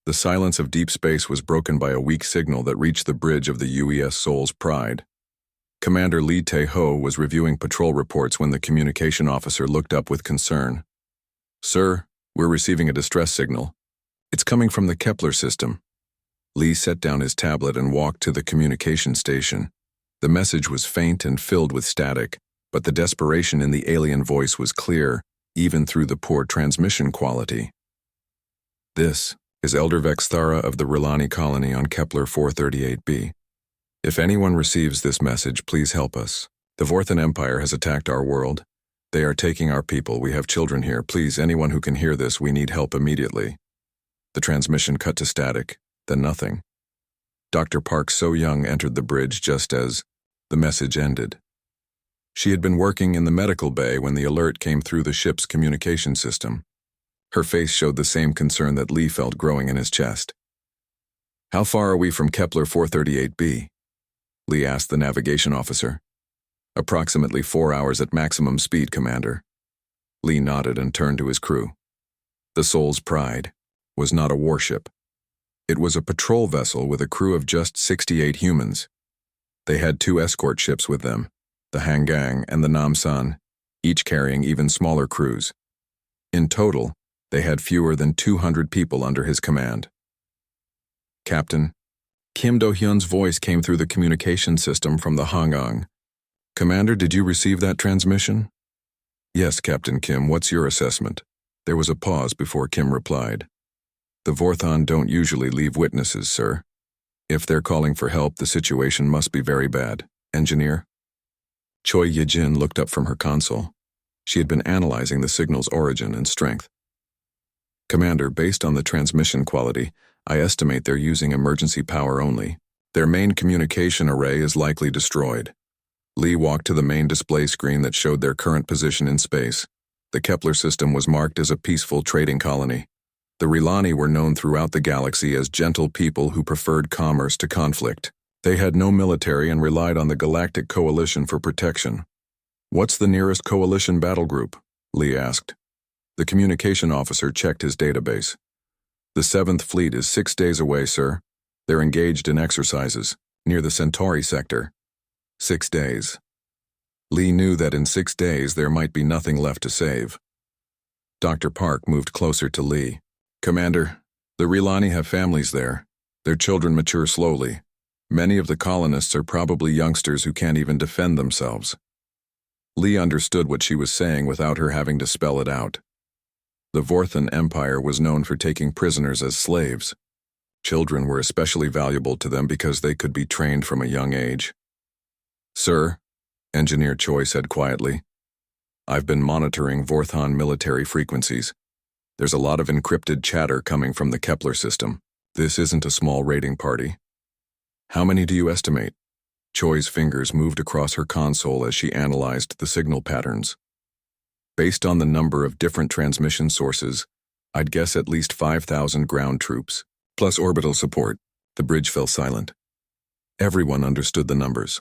The silence of deep space was broken by a weak signal that reached the bridge of the UES Soul's Pride. Commander Lee Tae-ho was reviewing patrol reports when the communication officer looked up with concern. "Sir, we're receiving a distress signal. It's coming from the Kepler system." Lee set down his tablet and walked to the communication station. The message was faint and filled with static, but the desperation in the alien voice was clear, even through the poor transmission quality. "This is Elder Vexthara of the Rilani colony on Kepler 438b. If anyone receives this message, please help us. The Vorthan Empire has attacked our world. They are taking our people. We have children here. Please, anyone who can hear this, we need help immediately." The transmission cut to static, then nothing. Dr. Park So-young entered the bridge just as the message ended. She had been working in the medical bay when the alert came through the ship's communication system. Her face showed the same concern that Lee felt growing in his chest. "How far are we from Kepler 438b? Lee asked the navigation officer. "Approximately 4 hours at maximum speed, Commander." Lee nodded and turned to his crew. The Soul's Pride was not a warship. It was a patrol vessel with a crew of just 68 humans. They had 2 escort ships with them, the Hangang and the Namsan, each carrying even smaller crews. In total, they had fewer than 200 people under his command. "Captain," Kim Do-hyun's voice came through the communication system from the Hangang. "Commander, did you receive that transmission?" "Yes, Captain Kim, what's your assessment?" There was a pause before Kim replied. "The Vorthan don't usually leave witnesses, sir. If they're calling for help, the situation must be very bad. Engineer?" Choi Ye-jin looked up from her console. She had been analyzing the signal's origin and strength. "Commander, based on the transmission quality, I estimate they're using emergency power only. Their main communication array is likely destroyed." Lee walked to the main display screen that showed their current position in space. The Kepler system was marked as a peaceful trading colony. The Rilani were known throughout the galaxy as gentle people who preferred commerce to conflict. They had no military and relied on the Galactic Coalition for protection. "What's the nearest coalition battle group?" Lee asked. The communication officer checked his database. "The 7th Fleet is 6 days away, sir. They're engaged in exercises, near the Centauri sector." 6 days. Lee knew that in 6 days there might be nothing left to save. Dr. Park moved closer to Lee. "Commander, the Rilani have families there. Their children mature slowly. Many of the colonists are probably youngsters who can't even defend themselves." Lee understood what she was saying without her having to spell it out. The Vorthan Empire was known for taking prisoners as slaves. Children were especially valuable to them because they could be trained from a young age. "Sir," Engineer Choi said quietly, "I've been monitoring Vorthan military frequencies. There's a lot of encrypted chatter coming from the Kepler system. This isn't a small raiding party." "How many do you estimate?" Choi's fingers moved across her console as she analyzed the signal patterns. "Based on the number of different transmission sources, I'd guess at least 5,000 ground troops, plus orbital support." The bridge fell silent. Everyone understood the numbers.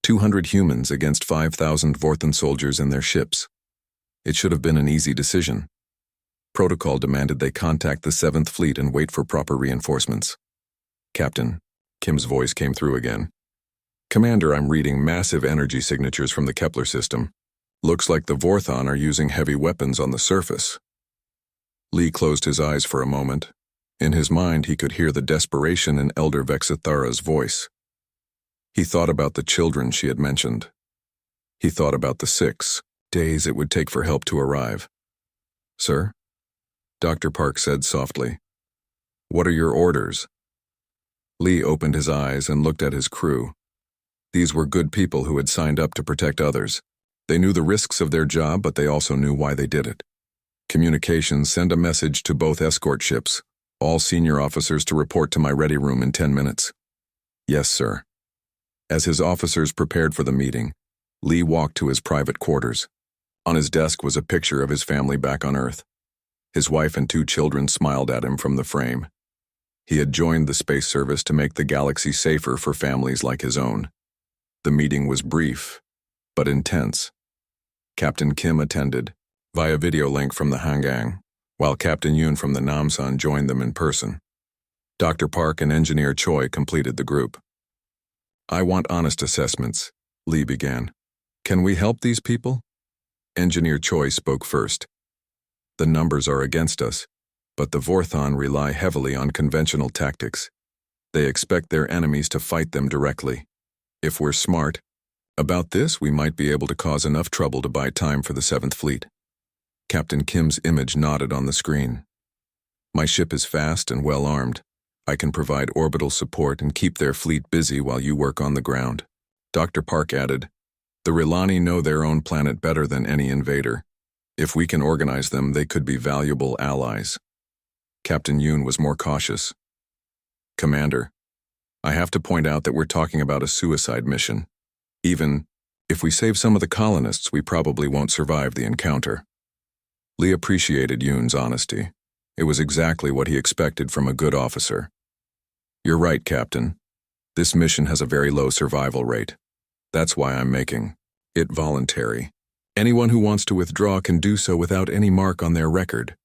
200 humans against 5,000 Vorthan soldiers in their ships. It should have been an easy decision. Protocol demanded they contact the 7th Fleet and wait for proper reinforcements. "Captain," Kim's voice came through again. "Commander, I'm reading massive energy signatures from the Kepler system. Looks like the Vorthan are using heavy weapons on the surface." Lee closed his eyes for a moment. In his mind, he could hear the desperation in Elder Vexithara's voice. He thought about the children she had mentioned. He thought about the 6 days it would take for help to arrive. "Sir?" Dr. Park said softly. "What are your orders?" Lee opened his eyes and looked at his crew. These were good people who had signed up to protect others. They knew the risks of their job, but they also knew why they did it. "Communications, send a message to both escort ships. All senior officers to report to my ready room in 10 minutes. "Yes, sir." As his officers prepared for the meeting, Lee walked to his private quarters. On his desk was a picture of his family back on Earth. His wife and 2 children smiled at him from the frame. He had joined the space service to make the galaxy safer for families like his own. The meeting was brief, but intense. Captain Kim attended, via video link from the Hangang, while Captain Yoon from the Namsan joined them in person. Dr. Park and Engineer Choi completed the group. I want honest assessments, Lee began. Can we help these people? Engineer Choi spoke first. The numbers are against us, but the Vorthon rely heavily on conventional tactics. They expect their enemies to fight them directly. If we're smart about this, we might be able to cause enough trouble to buy time for the 7th Fleet. Captain Kim's image nodded on the screen. My ship is fast and well armed. I can provide orbital support and keep their fleet busy while you work on the ground. Dr. Park added, the Rilani know their own planet better than any invader. If we can organize them, they could be valuable allies. Captain Yoon was more cautious. Commander, I have to point out that we're talking about a suicide mission. Even if we save some of the colonists, we probably won't survive the encounter. Lee appreciated Yoon's honesty. It was exactly what he expected from a good officer. You're right, Captain. This mission has a very low survival rate. That's why I'm making it voluntary. Anyone who wants to withdraw can do so without any mark on their record.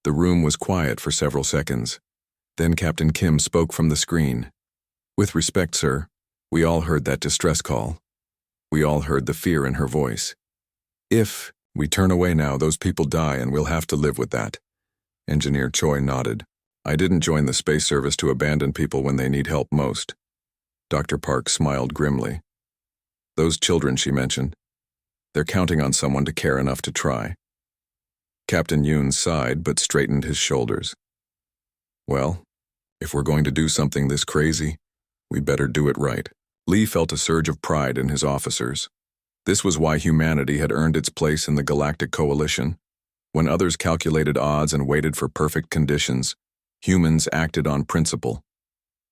The room was quiet for several seconds. Then Captain Kim spoke from the screen. With respect, sir, we all heard that distress call. We all heard the fear in her voice. If we turn away now, those people die and we'll have to live with that. Engineer Choi nodded. I didn't join the space service to abandon people when they need help most. Dr. Park smiled grimly. Those children she mentioned, they're counting on someone to care enough to try. Captain Yoon sighed but straightened his shoulders. Well, if we're going to do something this crazy, we better do it right. Lee felt a surge of pride in his officers. This was why humanity had earned its place in the Galactic Coalition. When others calculated odds and waited for perfect conditions, humans acted on principle.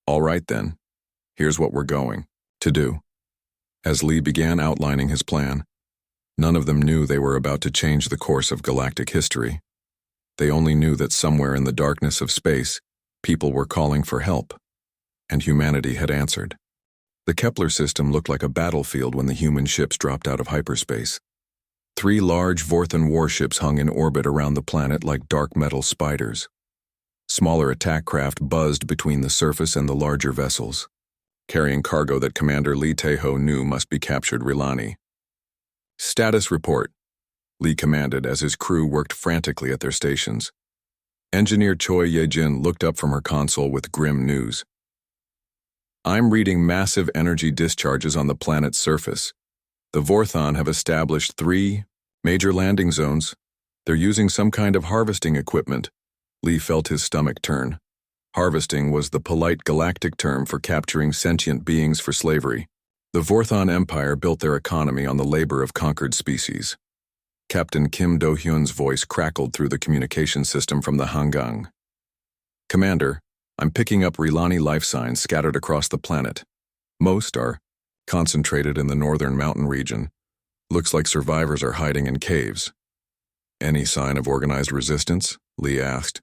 All right then, here's what we're going to do. As Lee began outlining his plan, none of them knew they were about to change the course of galactic history. They only knew that somewhere in the darkness of space, people were calling for help, and humanity had answered. The Kepler system looked like a battlefield when the human ships dropped out of hyperspace. 3 large Vorthon warships hung in orbit around the planet like dark metal spiders. Smaller attack craft buzzed between the surface and the larger vessels, carrying cargo that Commander Lee Tae-ho knew must be captured Rilani. Status report, Lee commanded as his crew worked frantically at their stations. Engineer Choi Ye-jin looked up from her console with grim news. I'm reading massive energy discharges on the planet's surface. The Vorthon have established 3 major landing zones. They're using some kind of harvesting equipment. Lee felt his stomach turn. Harvesting was the polite galactic term for capturing sentient beings for slavery. The Vorthon Empire built their economy on the labor of conquered species. Captain Kim Do-hyun's voice crackled through the communication system from the hangang. Commander, I'm picking up Rilani life signs scattered across the planet. Most are concentrated in the northern mountain region. Looks like survivors are hiding in caves. Any sign of organized resistance? Lee asked.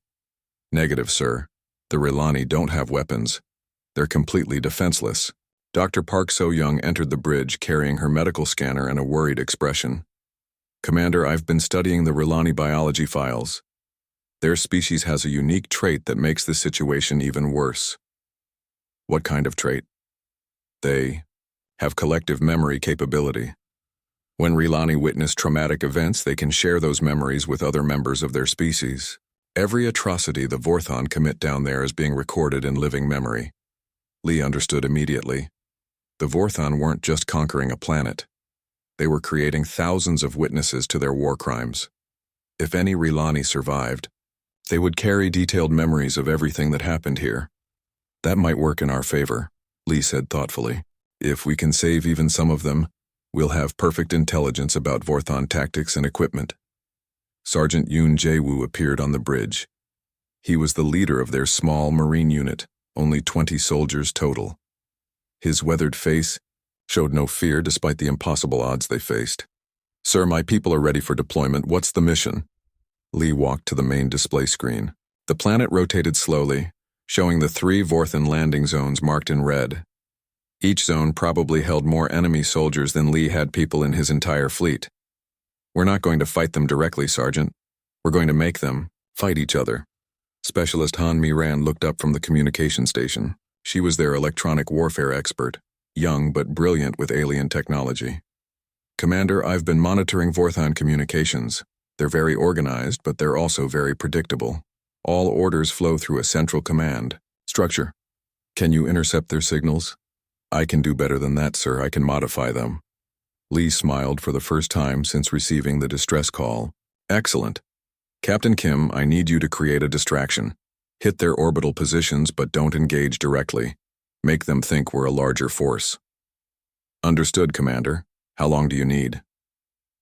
Negative, sir. The Rilani don't have weapons. They're completely defenseless. Dr. Park So-young entered the bridge carrying her medical scanner and a worried expression. Commander, I've been studying the Rilani biology files. Their species has a unique trait that makes the situation even worse. What kind of trait? They have collective memory capability. When Rilani witness traumatic events, they can share those memories with other members of their species. Every atrocity the Vorthon commit down there is being recorded in living memory. Lee understood immediately. The Vorthon weren't just conquering a planet. They were creating thousands of witnesses to their war crimes. If any Rilani survived, they would carry detailed memories of everything that happened here. That might work in our favor, Lee said thoughtfully. If we can save even some of them, we'll have perfect intelligence about Vorthon tactics and equipment. Sergeant Yoon Jae-woo appeared on the bridge. He was the leader of their small marine unit, only 20 soldiers total. His weathered face showed no fear despite the impossible odds they faced. Sir, my people are ready for deployment. What's the mission? Lee walked to the main display screen. The planet rotated slowly, showing the 3 Vorthon landing zones marked in red. Each zone probably held more enemy soldiers than Lee had people in his entire fleet. We're not going to fight them directly, Sergeant. We're going to make them fight each other. Specialist Han Miran looked up from the communication station. She was their electronic warfare expert, young but brilliant with alien technology. Commander, I've been monitoring Vorthon communications. They're very organized, but they're also very predictable. All orders flow through a central command structure. Can you intercept their signals? I can do better than that, sir. I can modify them. Lee smiled for the first time since receiving the distress call. Excellent. Captain Kim, I need you to create a distraction. Hit their orbital positions, but don't engage directly. Make them think we're a larger force. Understood, Commander. How long do you need?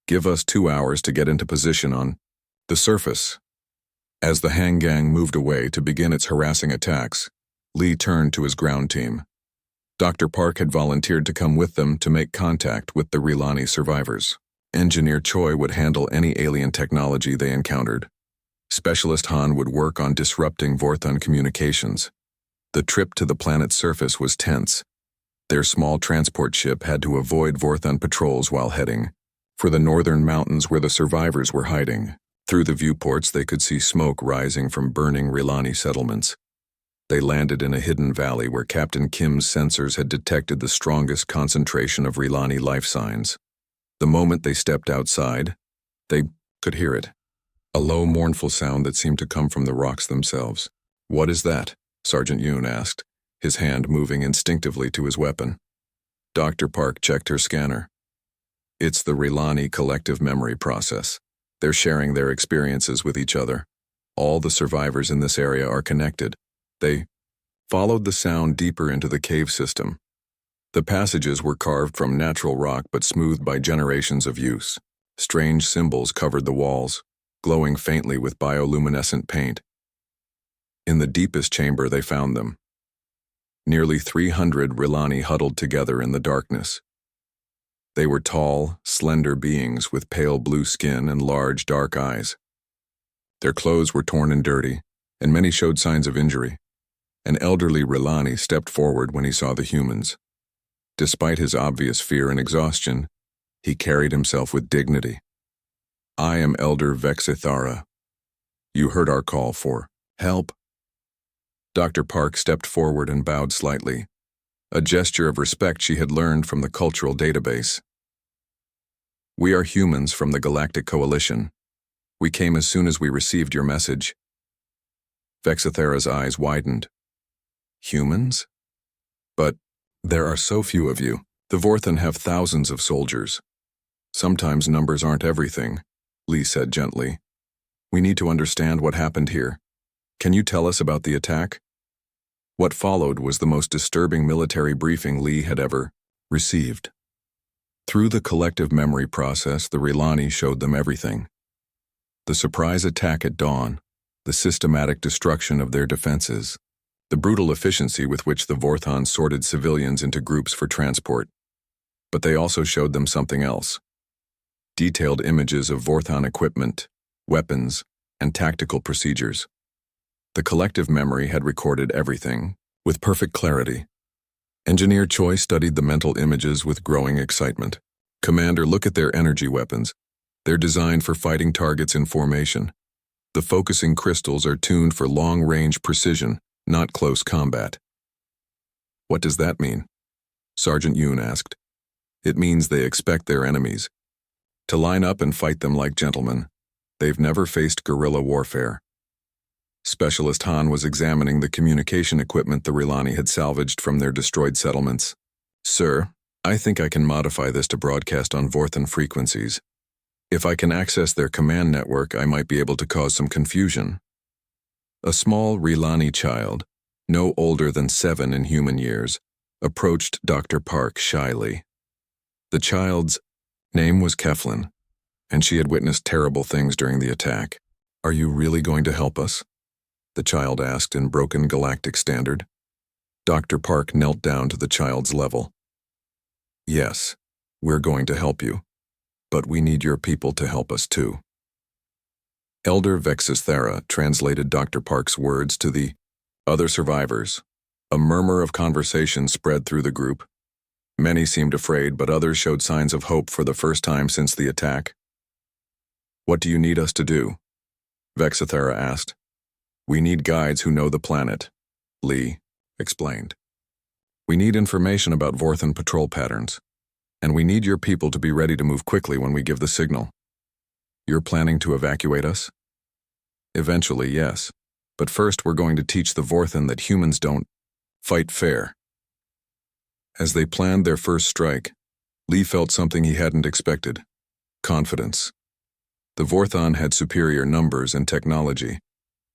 Give us 2 hours to get into position on the surface. As the Hang Gang moved away to begin its harassing attacks, Lee turned to his ground team. Dr. Park had volunteered to come with them to make contact with the Rilani survivors. Engineer Choi would handle any alien technology they encountered. Specialist Han would work on disrupting Vorthon communications. The trip to the planet's surface was tense. Their small transport ship had to avoid Vorthon patrols while heading for the northern mountains where the survivors were hiding. Through the viewports, they could see smoke rising from burning Rilani settlements. They landed in a hidden valley where Captain Kim's sensors had detected the strongest concentration of Rilani life signs. The moment they stepped outside, they could hear it. A low, mournful sound that seemed to come from the rocks themselves. What is that? Sergeant Yoon asked, his hand moving instinctively to his weapon. Dr. Park checked her scanner. It's the Rilani collective memory process. They're sharing their experiences with each other. All the survivors in this area are connected. They followed the sound deeper into the cave system. The passages were carved from natural rock but smoothed by generations of use. Strange symbols covered the walls, glowing faintly with bioluminescent paint. In the deepest chamber they found them. Nearly 300 Rilani huddled together in the darkness. They were tall, slender beings with pale blue skin and large, dark eyes. Their clothes were torn and dirty, and many showed signs of injury. An elderly Rilani stepped forward when he saw the humans. Despite his obvious fear and exhaustion, he carried himself with dignity. I am Elder Vexithara. You heard our call for help. Dr. Park stepped forward and bowed slightly, a gesture of respect she had learned from the cultural database. We are humans from the Galactic Coalition. We came as soon as we received your message. Vexithara's eyes widened. Humans? But there are so few of you. The Vorthon have thousands of soldiers. Sometimes numbers aren't everything, Lee said gently. We need to understand what happened here. Can you tell us about the attack? What followed was the most disturbing military briefing Lee had ever received. Through the collective memory process, the Rilani showed them everything. The surprise attack at dawn, the systematic destruction of their defenses, the brutal efficiency with which the Vorthon sorted civilians into groups for transport. But they also showed them something else. Detailed images of Vorthon equipment, weapons, and tactical procedures. The collective memory had recorded everything, with perfect clarity. Engineer Choi studied the mental images with growing excitement. Commander, look at their energy weapons. They're designed for fighting targets in formation. The focusing crystals are tuned for long-range precision, not close combat. What does that mean? Sergeant Yoon asked. It means they expect their enemies to line up and fight them like gentlemen. They've never faced guerrilla warfare. Specialist Han was examining the communication equipment the Rilani had salvaged from their destroyed settlements. Sir, I think I can modify this to broadcast on Vorthon frequencies. If I can access their command network, I might be able to cause some confusion. A small Rilani child, no older than 7 in human years, approached Dr. Park shyly. The child's name was Keflin, and she had witnessed terrible things during the attack. Are you really going to help us? The child asked in broken galactic standard. Dr. Park knelt down to the child's level. Yes, we're going to help you, but we need your people to help us too. Elder Vexithara translated Dr. Park's words to the other survivors. A murmur of conversation spread through the group. Many seemed afraid, but others showed signs of hope for the first time since the attack. What do you need us to do? Vexithara asked. We need guides who know the planet, Lee explained. We need information about Vorthan patrol patterns, and we need your people to be ready to move quickly when we give the signal. You're planning to evacuate us? Eventually, yes. But first we're going to teach the Vorthan that humans don't fight fair. As they planned their first strike, Lee felt something he hadn't expected: confidence. The Vorthan had superior numbers and technology,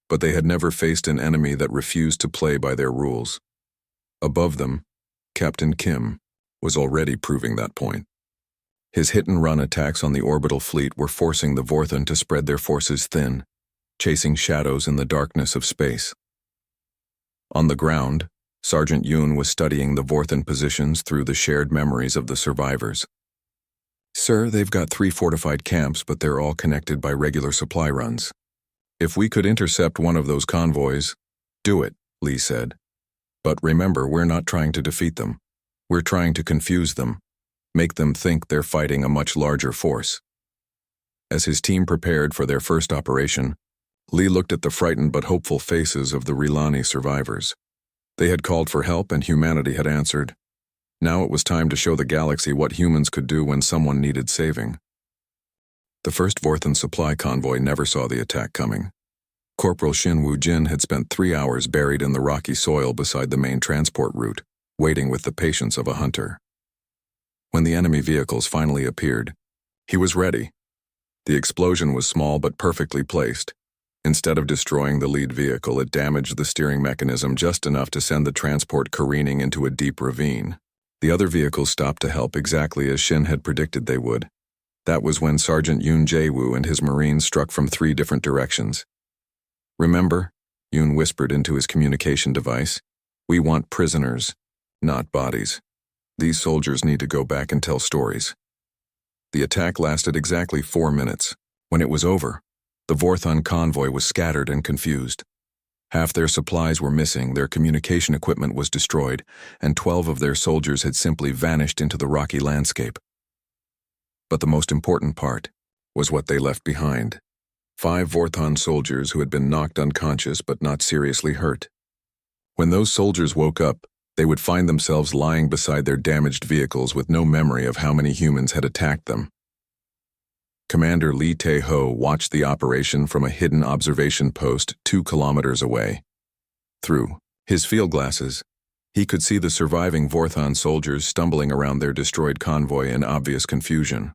but they had never faced an enemy that refused to play by their rules. Above them, Captain Kim was already proving that point. His hit-and-run attacks on the orbital fleet were forcing the Vorthan to spread their forces thin, chasing shadows in the darkness of space. On the ground, Sergeant Yoon was studying the Vorthan positions through the shared memories of the survivors. Sir, they've got 3 fortified camps, but they're all connected by regular supply runs. If we could intercept one of those convoys, do it, Lee said. But remember, we're not trying to defeat them. We're trying to confuse them, make them think they're fighting a much larger force. As his team prepared for their first operation, Lee looked at the frightened but hopeful faces of the Rilani survivors. They had called for help and humanity had answered. Now it was time to show the galaxy what humans could do when someone needed saving. The first Vorthan supply convoy never saw the attack coming. Corporal Shin Woo-jin had spent 3 hours buried in the rocky soil beside the main transport route, waiting with the patience of a hunter. When the enemy vehicles finally appeared, he was ready. The explosion was small but perfectly placed. Instead of destroying the lead vehicle, it damaged the steering mechanism just enough to send the transport careening into a deep ravine. The other vehicles stopped to help exactly as Shin had predicted they would. That was when Sergeant Yoon Jae-woo and his Marines struck from 3 different directions. Remember, Yoon whispered into his communication device, we want prisoners, not bodies. These soldiers need to go back and tell stories. The attack lasted exactly 4 minutes. When it was over, the Vorthan convoy was scattered and confused. Half their supplies were missing, their communication equipment was destroyed, and 12 of their soldiers had simply vanished into the rocky landscape. But the most important part was what they left behind. 5 Vorthan soldiers who had been knocked unconscious but not seriously hurt. When those soldiers woke up, they would find themselves lying beside their damaged vehicles with no memory of how many humans had attacked them. Commander Lee Tae-ho watched the operation from a hidden observation post 2 kilometers away. Through his field glasses, he could see the surviving Vorthan soldiers stumbling around their destroyed convoy in obvious confusion.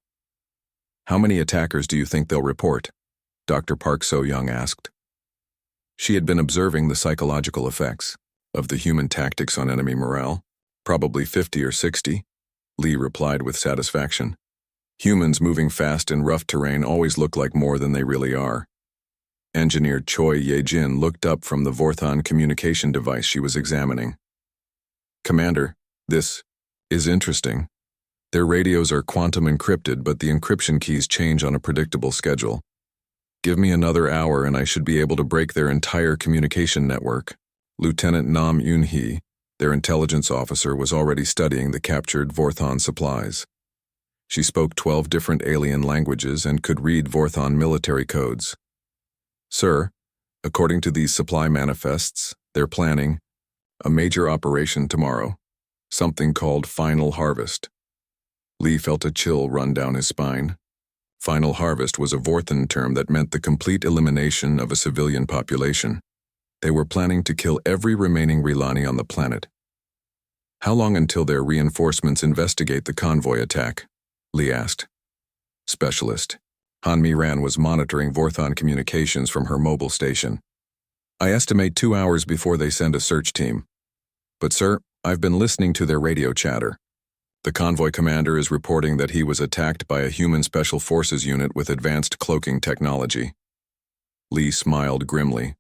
How many attackers do you think they'll report? Dr. Park So-young asked. She had been observing the psychological effects of the human tactics on enemy morale. Probably 50 or 60, Lee replied with satisfaction. Humans moving fast in rough terrain always look like more than they really are. Engineer Choi Ye-jin looked up from the Vorthan communication device she was examining. Commander, this is interesting. Their radios are quantum encrypted, but the encryption keys change on a predictable schedule. Give me another hour and I should be able to break their entire communication network. Lieutenant Nam Yoon-hee, their intelligence officer, was already studying the captured Vorthan supplies. She spoke 12 different alien languages and could read Vorthan military codes. Sir, according to these supply manifests, they're planning a major operation tomorrow, something called Final Harvest. Lee felt a chill run down his spine. Final Harvest was a Vorthan term that meant the complete elimination of a civilian population. They were planning to kill every remaining Rilani on the planet. How long until their reinforcements investigate the convoy attack? Lee asked. Specialist. Han Mi-ran was monitoring Vorthan communications from her mobile station. I estimate 2 hours before they send a search team. But sir, I've been listening to their radio chatter. The convoy commander is reporting that he was attacked by a human special forces unit with advanced cloaking technology. Lee smiled grimly.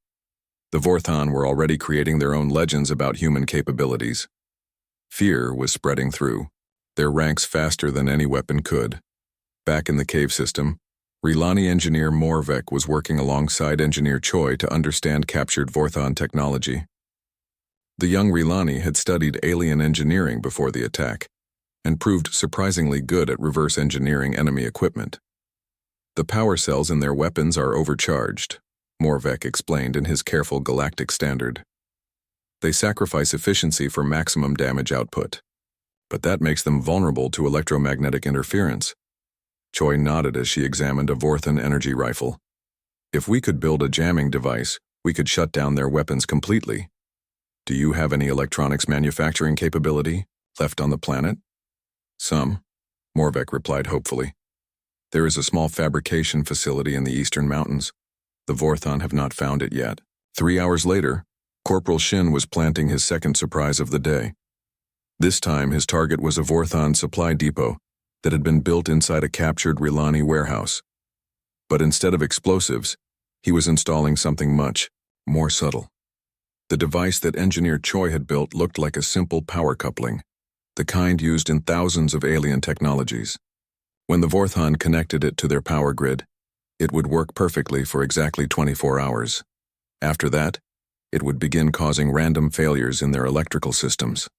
The Vorthan were already creating their own legends about human capabilities. Fear was spreading through their ranks faster than any weapon could. Back in the cave system, Rilani engineer Morvek was working alongside engineer Choi to understand captured Vorthan technology. The young Rilani had studied alien engineering before the attack and proved surprisingly good at reverse engineering enemy equipment. The power cells in their weapons are overcharged, Morvek explained in his careful galactic standard. They sacrifice efficiency for maximum damage output. But that makes them vulnerable to electromagnetic interference. Choi nodded as she examined a Vorthan energy rifle. If we could build a jamming device, we could shut down their weapons completely. Do you have any electronics manufacturing capability left on the planet? Some, Morvek replied hopefully. There is a small fabrication facility in the eastern mountains. The Vorthan have not found it yet. 3 hours later, Corporal Shin was planting his second surprise of the day. This time, his target was a Vorthan supply depot that had been built inside a captured Rilani warehouse. But instead of explosives, he was installing something much more subtle. The device that engineer Choi had built looked like a simple power coupling, the kind used in thousands of alien technologies. When the Vorthan connected it to their power grid, it would work perfectly for exactly 24 hours. After that, it would begin causing random failures in their electrical systems.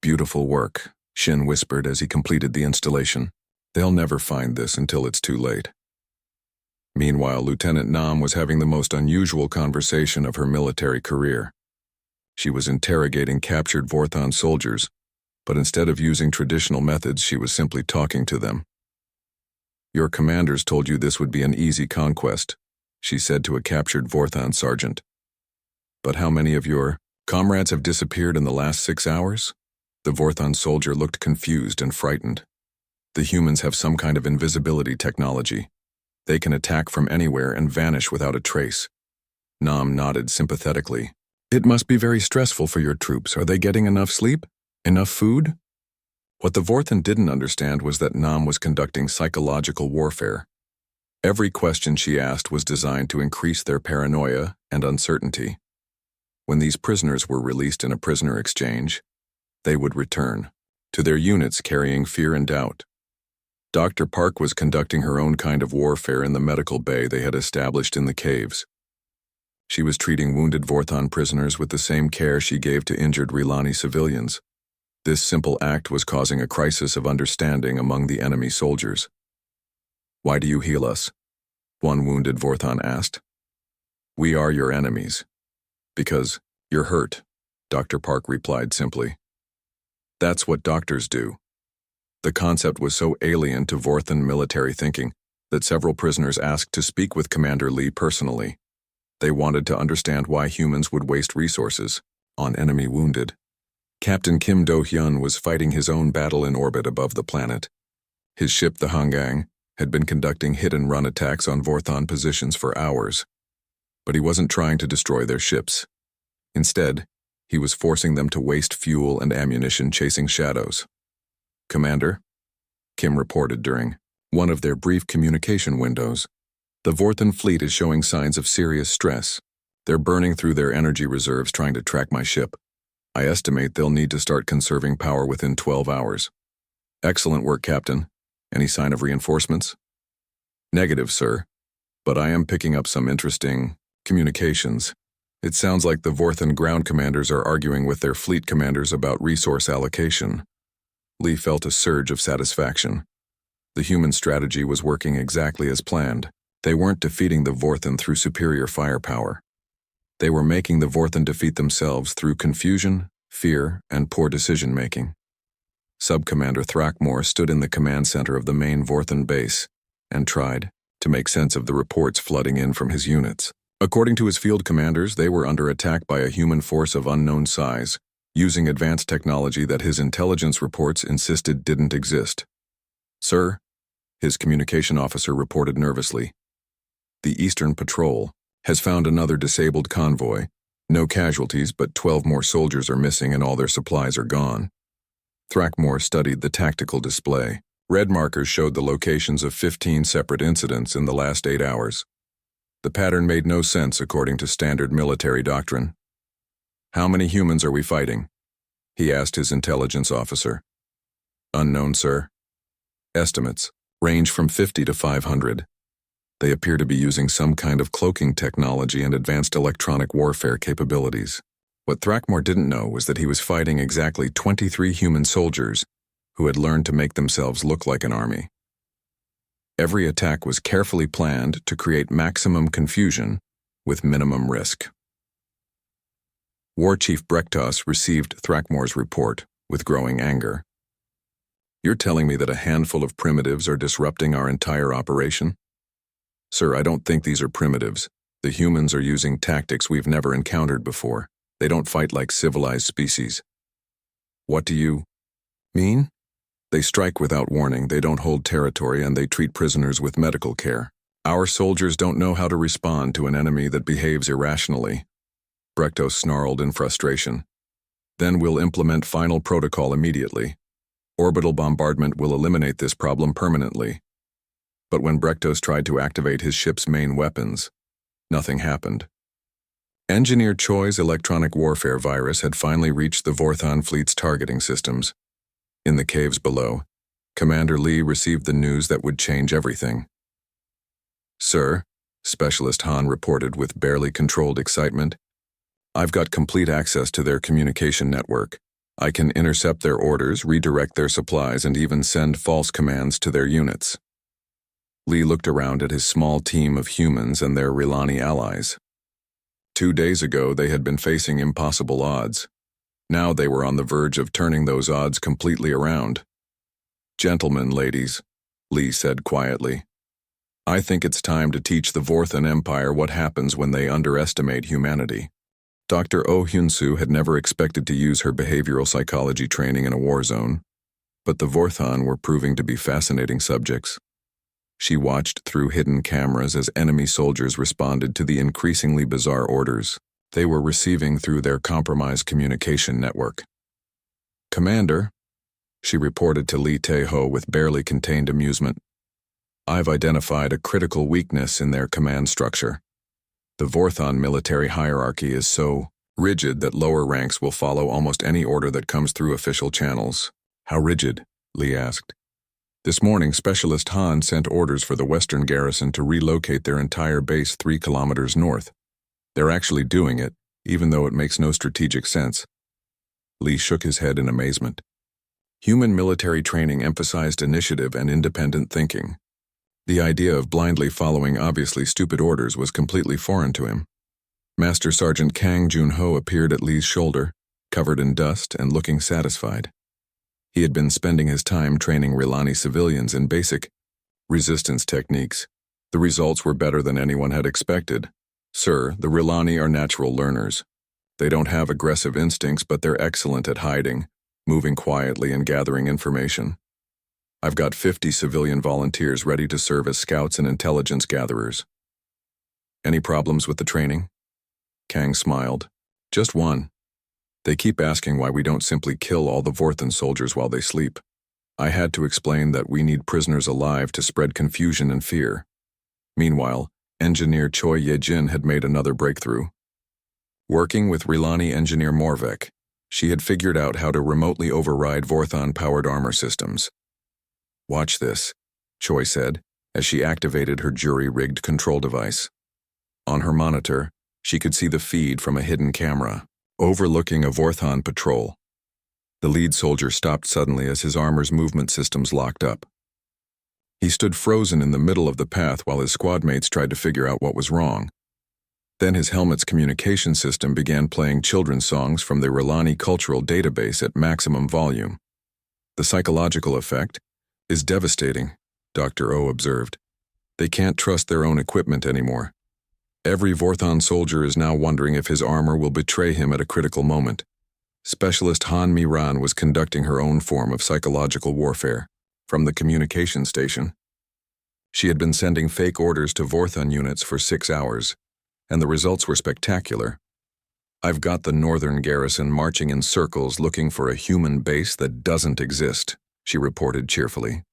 Beautiful work, Shin whispered as he completed the installation. They'll never find this until it's too late. Meanwhile, Lieutenant Nam was having the most unusual conversation of her military career. She was interrogating captured Vorthan soldiers, but instead of using traditional methods, she was simply talking to them. Your commanders told you this would be an easy conquest, she said to a captured Vorthan sergeant. But how many of your comrades have disappeared in the last 6 hours? The Vorthan soldier looked confused and frightened. The humans have some kind of invisibility technology. They can attack from anywhere and vanish without a trace. Nam nodded sympathetically. It must be very stressful for your troops. Are they getting enough sleep? Enough food? What the Vorthan didn't understand was that Nam was conducting psychological warfare. Every question she asked was designed to increase their paranoia and uncertainty. When these prisoners were released in a prisoner exchange, they would return to their units carrying fear and doubt. Dr. Park was conducting her own kind of warfare in the medical bay they had established in the caves. She was treating wounded Vorthan prisoners with the same care she gave to injured Rilani civilians. This simple act was causing a crisis of understanding among the enemy soldiers. Why do you heal us? One wounded Vorthan asked. We are your enemies. Because you're hurt, Dr. Park replied simply. That's what doctors do. The concept was so alien to Vorthan military thinking that several prisoners asked to speak with Commander Lee personally. They wanted to understand why humans would waste resources on enemy wounded. Captain Kim Do-hyun was fighting his own battle in orbit above the planet. His ship, the Hangang, had been conducting hit-and-run attacks on Vorthan positions for hours. But he wasn't trying to destroy their ships. Instead, he was forcing them to waste fuel and ammunition chasing shadows. Commander, Kim reported during one of their brief communication windows. The Vorthan fleet is showing signs of serious stress. They're burning through their energy reserves trying to track my ship. I estimate they'll need to start conserving power within 12 hours. Excellent work, Captain. Any sign of reinforcements? Negative, sir. But I am picking up some interesting communications. It sounds like the Vorthan ground commanders are arguing with their fleet commanders about resource allocation. Lee felt a surge of satisfaction. The human strategy was working exactly as planned. They weren't defeating the Vorthan through superior firepower. They were making the Vorthan defeat themselves through confusion, fear, and poor decision-making. Sub-Commander Thrackmore stood in the command center of the main Vorthan base and tried to make sense of the reports flooding in from his units. According to his field commanders, they were under attack by a human force of unknown size, using advanced technology that his intelligence reports insisted didn't exist. Sir, his communication officer reported nervously. The Eastern Patrol has found another disabled convoy. No casualties, but 12 more soldiers are missing and all their supplies are gone. Thrackmore studied the tactical display. Red markers showed the locations of 15 separate incidents in the last 8 hours. The pattern made no sense according to standard military doctrine. How many humans are we fighting? He asked his intelligence officer. Unknown, sir. Estimates range from 50 to 500. They appear to be using some kind of cloaking technology and advanced electronic warfare capabilities. What Thrackmore didn't know was that he was fighting exactly 23 human soldiers who had learned to make themselves look like an army. Every attack was carefully planned to create maximum confusion with minimum risk. War Chief Brektos received Thrakmor's report with growing anger. You're telling me that a handful of primitives are disrupting our entire operation? Sir, I don't think these are primitives. The humans are using tactics we've never encountered before. They don't fight like civilized species. What do you mean? They strike without warning, they don't hold territory, and they treat prisoners with medical care. Our soldiers don't know how to respond to an enemy that behaves irrationally. Brektos snarled in frustration. Then we'll implement final protocol immediately. Orbital bombardment will eliminate this problem permanently. But when Brektos tried to activate his ship's main weapons, nothing happened. Engineer Choi's electronic warfare virus had finally reached the Vorthon fleet's targeting systems. In the caves below, Commander Lee received the news that would change everything. Sir, Specialist Han reported with barely controlled excitement, I've got complete access to their communication network. I can intercept their orders, redirect their supplies, and even send false commands to their units. Lee looked around at his small team of humans and their Rilani allies. 2 days ago, they had been facing impossible odds. Now they were on the verge of turning those odds completely around. Gentlemen, ladies, Lee said quietly, I think it's time to teach the Vorthon Empire what happens when they underestimate humanity. Dr. Oh Hyun-soo had never expected to use her behavioral psychology training in a war zone, but the Vorthon were proving to be fascinating subjects. She watched through hidden cameras as enemy soldiers responded to the increasingly bizarre orders they were receiving through their compromised communication network. Commander, she reported to Lee Tae-ho with barely contained amusement, I've identified a critical weakness in their command structure. The Vorthon military hierarchy is so rigid that lower ranks will follow almost any order that comes through official channels. How rigid? Lee asked. This morning, Specialist Han sent orders for the Western garrison to relocate their entire base 3 kilometers north. They're actually doing it, even though it makes no strategic sense. Lee shook his head in amazement. Human military training emphasized initiative and independent thinking. The idea of blindly following obviously stupid orders was completely foreign to him. Master Sergeant Kang Jun-ho appeared at Lee's shoulder, covered in dust and looking satisfied. He had been spending his time training Rilani civilians in basic resistance techniques. The results were better than anyone had expected. Sir, the Rilani are natural learners. They don't have aggressive instincts, but they're excellent at hiding, moving quietly and gathering information. I've got 50 civilian volunteers ready to serve as scouts and intelligence gatherers. Any problems with the training? Kang smiled. Just one. They keep asking why we don't simply kill all the Vorthon soldiers while they sleep. I had to explain that we need prisoners alive to spread confusion and fear. Meanwhile, Engineer Choi Ye-jin had made another breakthrough. Working with Rilani engineer Morvek, she had figured out how to remotely override Vorthon-powered armor systems. Watch this, Choi said, as she activated her jury-rigged control device. On her monitor, she could see the feed from a hidden camera, overlooking a Vorthon patrol. The lead soldier stopped suddenly as his armor's movement systems locked up. He stood frozen in the middle of the path while his squad mates tried to figure out what was wrong. Then his helmet's communication system began playing children's songs from the Rilani cultural database at maximum volume. The psychological effect is devastating, Dr. O observed. They can't trust their own equipment anymore. Every Vorthon soldier is now wondering if his armor will betray him at a critical moment. Specialist Han Mi-ran was conducting her own form of psychological warfare from the communication station. She had been sending fake orders to Vorthon units for 6 hours, and the results were spectacular. I've got the northern garrison marching in circles looking for a human base that doesn't exist, she reported cheerfully.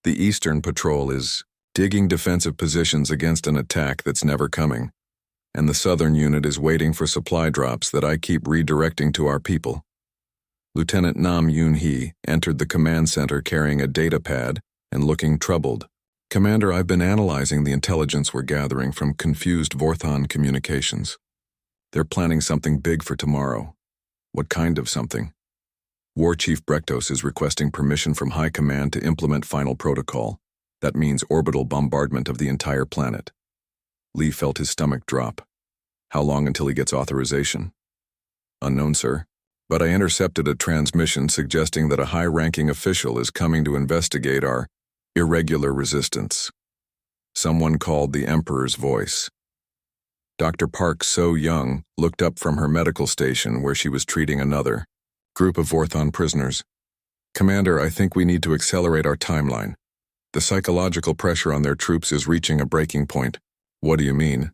The eastern patrol is digging defensive positions against an attack that's never coming, and the southern unit is waiting for supply drops that I keep redirecting to our people. Lieutenant Nam Yoon-hee entered the command center carrying a data pad and looking troubled. Commander, I've been analyzing the intelligence we're gathering from confused Vorthon communications. They're planning something big for tomorrow. What kind of something? War Chief Brektos is requesting permission from High Command to implement final protocol. That means orbital bombardment of the entire planet. Lee felt his stomach drop. How long until he gets authorization? Unknown, sir. But I intercepted a transmission suggesting that a high-ranking official is coming to investigate our irregular resistance. Someone called the Emperor's voice. Dr. Park, so young, looked up from her medical station where she was treating another group of Vorthon prisoners. Commander, I think we need to accelerate our timeline. The psychological pressure on their troops is reaching a breaking point. What do you mean?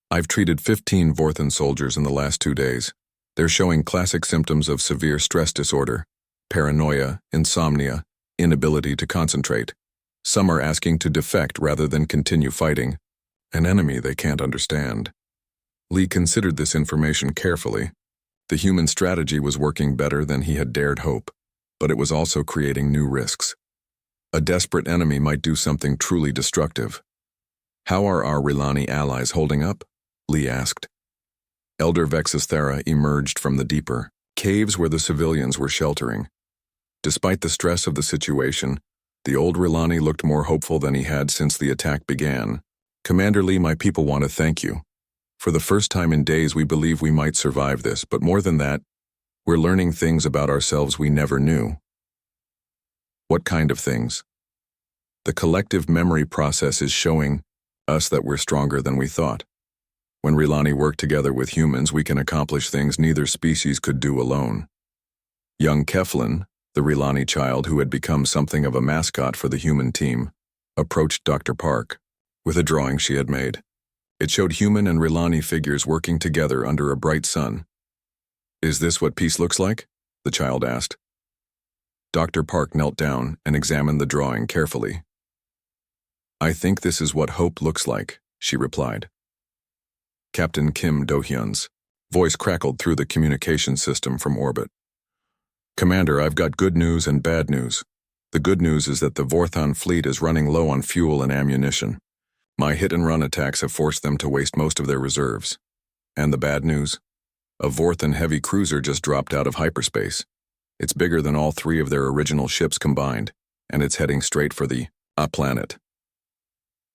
I've treated 15 Vorthon soldiers in the last 2 days. They're showing classic symptoms of severe stress disorder, paranoia, insomnia, inability to concentrate. Some are asking to defect rather than continue fighting, an enemy they can't understand. Lee considered this information carefully. The human strategy was working better than he had dared hope, but it was also creating new risks. A desperate enemy might do something truly destructive. How are our Rilani allies holding up? Lee asked. Elder Vexisthera emerged from the deeper caves where the civilians were sheltering. Despite the stress of the situation, the old Rilani looked more hopeful than he had since the attack began. Commander Lee, my people want to thank you. For the first time in days, we believe we might survive this, but more than that, we're learning things about ourselves we never knew. What kind of things? The collective memory process is showing us that we're stronger than we thought. When Rilani work together with humans, we can accomplish things neither species could do alone. Young Keflin, the Rilani child who had become something of a mascot for the human team, approached Dr. Park with a drawing she had made. It showed human and Rilani figures working together under a bright sun. Is this what peace looks like? The child asked. Dr. Park knelt down and examined the drawing carefully. I think this is what hope looks like, she replied. Captain Kim Do-hyun's voice crackled through the communication system from orbit. Commander, I've got good news and bad news. The good news is that the Vorthon fleet is running low on fuel and ammunition. My hit-and-run attacks have forced them to waste most of their reserves. And the bad news? A Vorthon heavy cruiser just dropped out of hyperspace. It's bigger than all 3 of their original ships combined, and it's heading straight for the planet.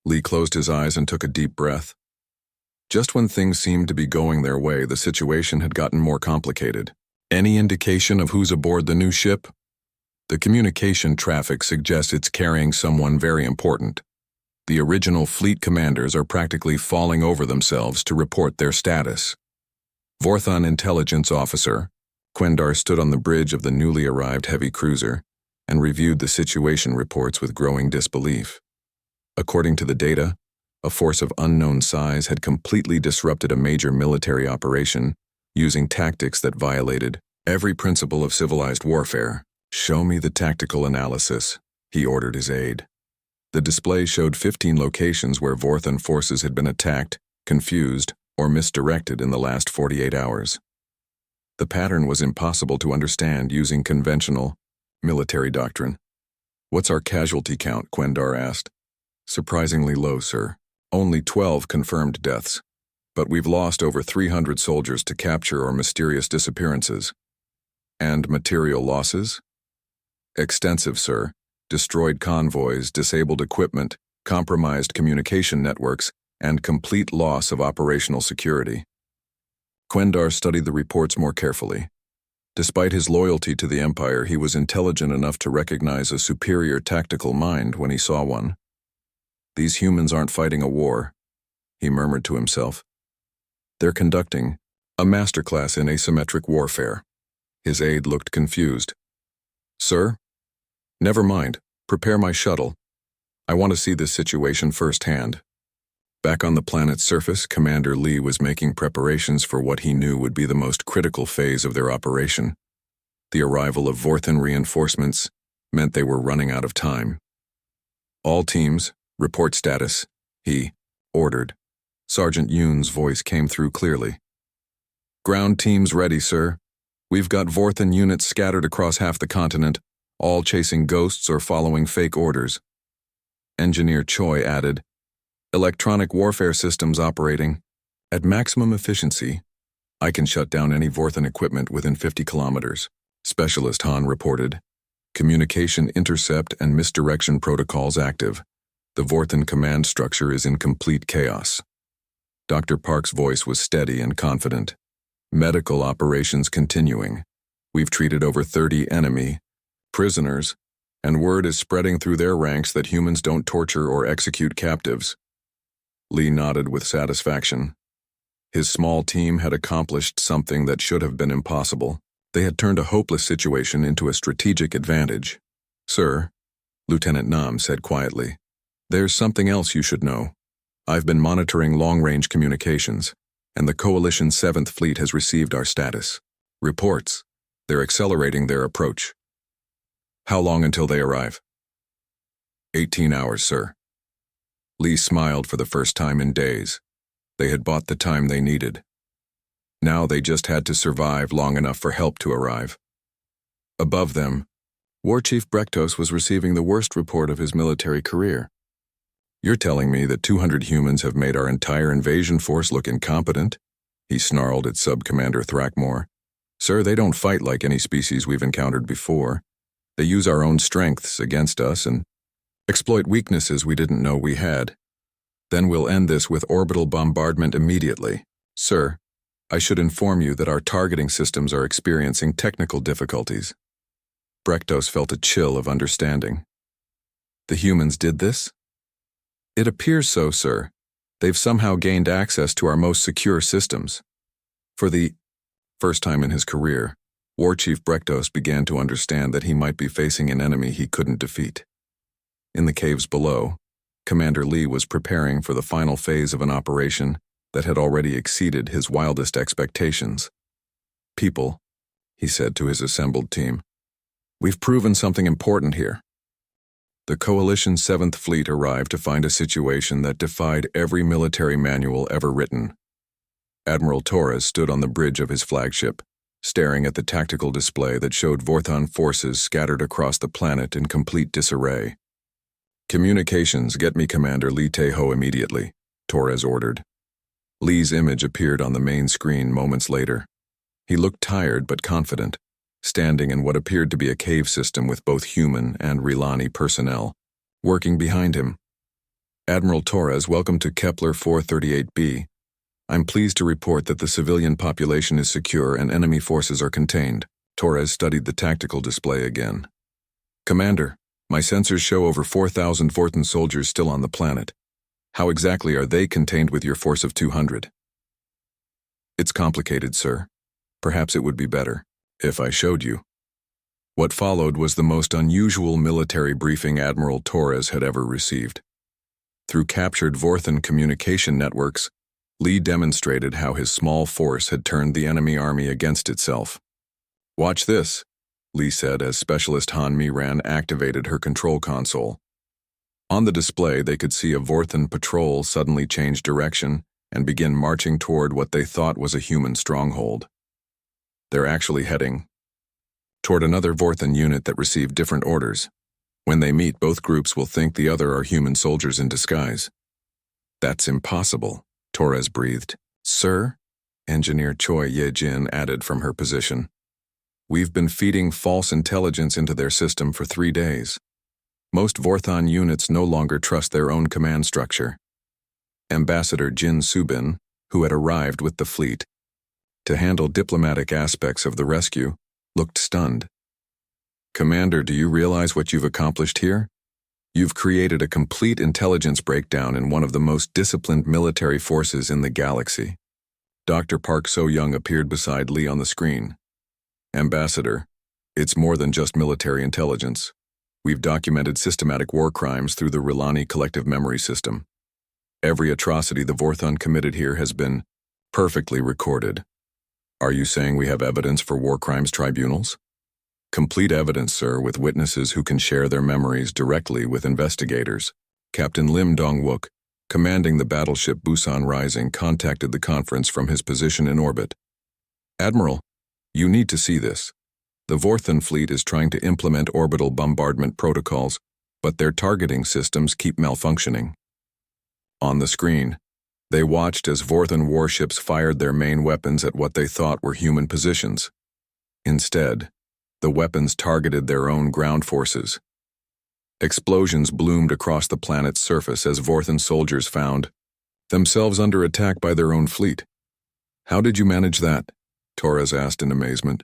Lee closed his eyes and took a deep breath. Just when things seemed to be going their way, the situation had gotten more complicated. Any indication of who's aboard the new ship? The communication traffic suggests it's carrying someone very important. The original fleet commanders are practically falling over themselves to report their status. Vorthon intelligence officer Quendar stood on the bridge of the newly arrived heavy cruiser and reviewed the situation reports with growing disbelief. According to the data, a force of unknown size had completely disrupted a major military operation using tactics that violated every principle of civilized warfare. Show me the tactical analysis, he ordered his aide. The display showed 15 locations where Vorthon forces had been attacked, confused, or misdirected in the last 48 hours. The pattern was impossible to understand using conventional military doctrine. What's our casualty count? Quendar asked. Surprisingly low, sir. Only 12 confirmed deaths. But we've lost over 300 soldiers to capture or mysterious disappearances. And material losses? Extensive, sir. Destroyed convoys, disabled equipment, compromised communication networks, and complete loss of operational security. Quendar studied the reports more carefully. Despite his loyalty to the Empire, he was intelligent enough to recognize a superior tactical mind when he saw one. These humans aren't fighting a war, he murmured to himself. They're conducting a masterclass in asymmetric warfare. His aide looked confused. Sir? Never mind. Prepare my shuttle. I want to see this situation firsthand. Back on the planet's surface, Commander Lee was making preparations for what he knew would be the most critical phase of their operation. The arrival of Vorthon reinforcements meant they were running out of time. All teams, report status, he ordered. Sergeant Yoon's voice came through clearly. Ground teams ready, sir. We've got Vorthon units scattered across half the continent, all chasing ghosts or following fake orders. Engineer Choi added, Electronic warfare systems operating at maximum efficiency. I can shut down any Vorthon equipment within 50 kilometers. Specialist Han reported. Communication intercept and misdirection protocols active. The Vorthon command structure is in complete chaos. Dr. Park's voice was steady and confident. Medical operations continuing. We've treated over 30 enemy prisoners, and word is spreading through their ranks that humans don't torture or execute captives. Lee nodded with satisfaction. His small team had accomplished something that should have been impossible. They had turned a hopeless situation into a strategic advantage. Sir, Lieutenant Nam said quietly, there's something else you should know. I've been monitoring long-range communications, and the Coalition's 7th Fleet has received our status. Reports. They're accelerating their approach. How long until they arrive? 18 hours, sir. Lee smiled for the first time in days. They had bought the time they needed. Now they just had to survive long enough for help to arrive. Above them, War Chief Brektos was receiving the worst report of his military career. You're telling me that 200 humans have made our entire invasion force look incompetent? He snarled at Sub-Commander Thrackmore. Sir, they don't fight like any species we've encountered before. They use our own strengths against us and exploit weaknesses we didn't know we had. Then we'll end this with orbital bombardment immediately. Sir, I should inform you that our targeting systems are experiencing technical difficulties. Brektos felt a chill of understanding. The humans did this? It appears so, sir. They've somehow gained access to our most secure systems. For the first time in his career, War Chief Brektos began to understand that he might be facing an enemy he couldn't defeat. In the caves below, Commander Lee was preparing for the final phase of an operation that had already exceeded his wildest expectations. People, he said to his assembled team, we've proven something important here. The Coalition's 7th Fleet arrived to find a situation that defied every military manual ever written. Admiral Torres stood on the bridge of his flagship, staring at the tactical display that showed Vorthon forces scattered across the planet in complete disarray. Communications, get me Commander Lee Tae-ho immediately, Torres ordered. Lee's image appeared on the main screen moments later. He looked tired but confident, standing in what appeared to be a cave system with both human and Rilani personnel, working behind him. Admiral Torres, welcome to Kepler 438b. I'm pleased to report that the civilian population is secure and enemy forces are contained. Torres studied the tactical display again. Commander, my sensors show over 4,000 Vorthon soldiers still on the planet. How exactly are they contained with your force of 200? It's complicated, sir. Perhaps it would be better if I showed you. What followed was the most unusual military briefing Admiral Torres had ever received. Through captured Vorthon communication networks, Lee demonstrated how his small force had turned the enemy army against itself. Watch this, Lee said as Specialist Han Miran activated her control console. On the display, they could see a Vorthon patrol suddenly change direction and begin marching toward what they thought was a human stronghold. They're actually heading toward another Vorthon unit that received different orders. When they meet, both groups will think the other are human soldiers in disguise. That's impossible, Torres breathed. Sir, Engineer Choi Ye-jin added from her position. We've been feeding false intelligence into their system for 3 days. Most Vorthon units no longer trust their own command structure. Ambassador Jin Subin, who had arrived with the fleet to handle diplomatic aspects of the rescue, looked stunned. Commander, do you realize what you've accomplished here? You've created a complete intelligence breakdown in one of the most disciplined military forces in the galaxy. Dr. Park So-young appeared beside Lee on the screen. Ambassador, it's more than just military intelligence. We've documented systematic war crimes through the Rilani collective memory system. Every atrocity the Vorthon committed here has been perfectly recorded. Are you saying we have evidence for war crimes tribunals? Complete evidence, sir, with witnesses who can share their memories directly with investigators. Captain Lim Dong-wook, commanding the battleship Busan Rising, contacted the conference from his position in orbit. Admiral, you need to see this. The Vorthon fleet is trying to implement orbital bombardment protocols, but their targeting systems keep malfunctioning. On the screen, they watched as Vorthon warships fired their main weapons at what they thought were human positions. Instead, the weapons targeted their own ground forces. Explosions bloomed across the planet's surface as Vorthon soldiers found themselves under attack by their own fleet. How did you manage that? Torres asked in amazement.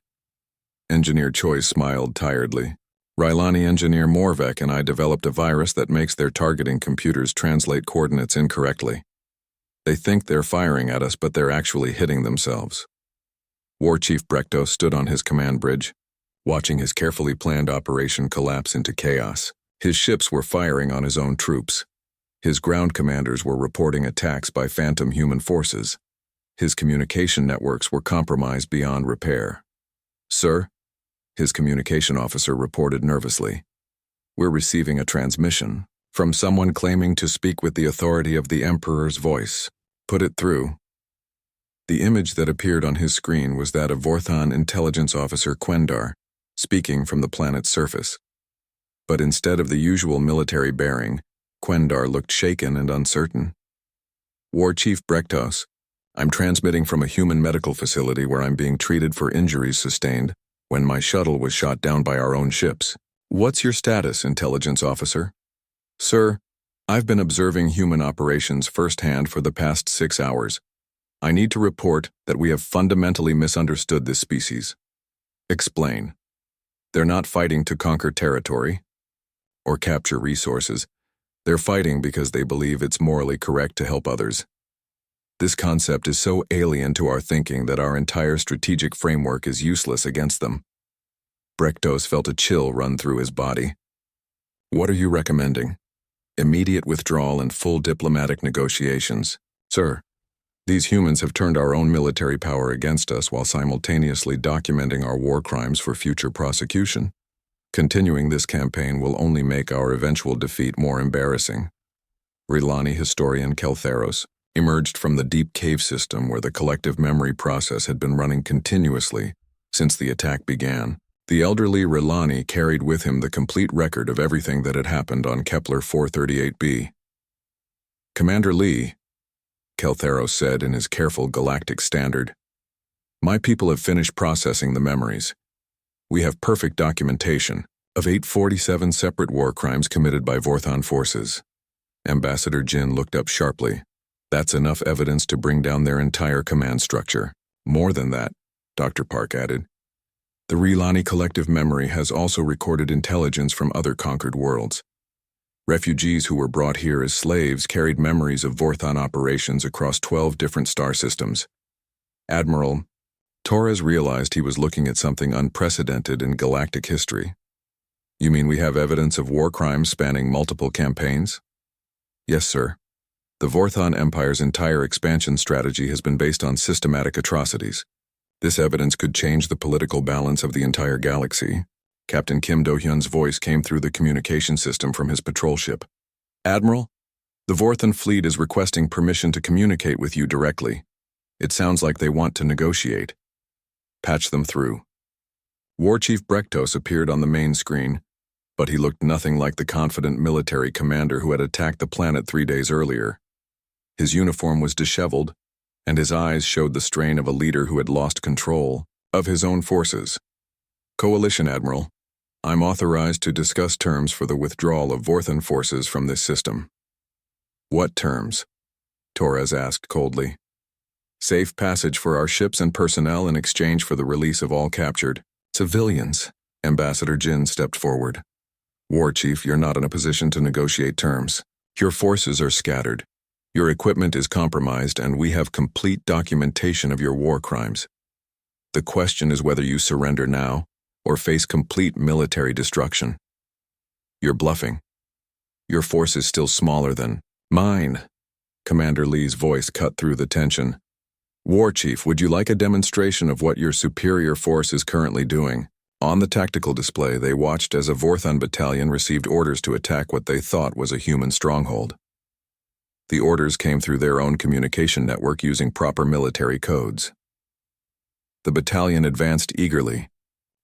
Engineer Choi smiled tiredly. Rylani engineer Morvek and I developed a virus that makes their targeting computers translate coordinates incorrectly. They think they're firing at us, but they're actually hitting themselves. War Chief Brektos stood on his command bridge, watching his carefully planned operation collapse into chaos. His ships were firing on his own troops. His ground commanders were reporting attacks by phantom human forces. His communication networks were compromised beyond repair. Sir, his communication officer reported nervously. We're receiving a transmission from someone claiming to speak with the authority of the Emperor's voice. Put it through. The image that appeared on his screen was that of Vorthon intelligence officer Quendar, speaking from the planet's surface. But instead of the usual military bearing, Quendar looked shaken and uncertain. War Chief Brektos, I'm transmitting from a human medical facility where I'm being treated for injuries sustained when my shuttle was shot down by our own ships. What's your status, intelligence officer? Sir, I've been observing human operations firsthand for the past 6 hours. I need to report that we have fundamentally misunderstood this species. Explain. They're not fighting to conquer territory or capture resources. They're fighting because they believe it's morally correct to help others. This concept is so alien to our thinking that our entire strategic framework is useless against them. Brektos felt a chill run through his body. What are you recommending? Immediate withdrawal and full diplomatic negotiations. Sir, these humans have turned our own military power against us while simultaneously documenting our war crimes for future prosecution. Continuing this campaign will only make our eventual defeat more embarrassing. Rylani historian Keltheros emerged from the deep cave system where the collective memory process had been running continuously since the attack began. The elderly Rylani carried with him the complete record of everything that had happened on Kepler 438b. Commander Lee, Keltheros said in his careful galactic standard, my people have finished processing the memories. We have perfect documentation of 847 separate war crimes committed by Vorthon forces. Ambassador Jin looked up sharply. That's enough evidence to bring down their entire command structure. More than that, Dr. Park added. The Rylani collective memory has also recorded intelligence from other conquered worlds. Refugees who were brought here as slaves carried memories of Vorthon operations across 12 different star systems. Admiral, Torres realized he was looking at something unprecedented in galactic history. You mean we have evidence of war crimes spanning multiple campaigns? Yes, sir. The Vorthon Empire's entire expansion strategy has been based on systematic atrocities. This evidence could change the political balance of the entire galaxy. Captain Kim Do-hyun's voice came through the communication system from his patrol ship. Admiral, the Vorthon fleet is requesting permission to communicate with you directly. It sounds like they want to negotiate. Patch them through. War Chief Brektos appeared on the main screen, but he looked nothing like the confident military commander who had attacked the planet 3 days earlier. His uniform was disheveled, and his eyes showed the strain of a leader who had lost control of his own forces. Coalition Admiral, I'm authorized to discuss terms for the withdrawal of Vorthon forces from this system. What terms? Torres asked coldly. Safe passage for our ships and personnel in exchange for the release of all captured civilians. Ambassador Jin stepped forward. War Chief, you're not in a position to negotiate terms. Your forces are scattered. Your equipment is compromised, and we have complete documentation of your war crimes. The question is whether you surrender now or face complete military destruction. You're bluffing. Your force is still smaller than mine. Commander Lee's voice cut through the tension. War Chief, would you like a demonstration of what your superior force is currently doing? On the tactical display, they watched as a Vorthon battalion received orders to attack what they thought was a human stronghold. The orders came through their own communication network using proper military codes. The battalion advanced eagerly,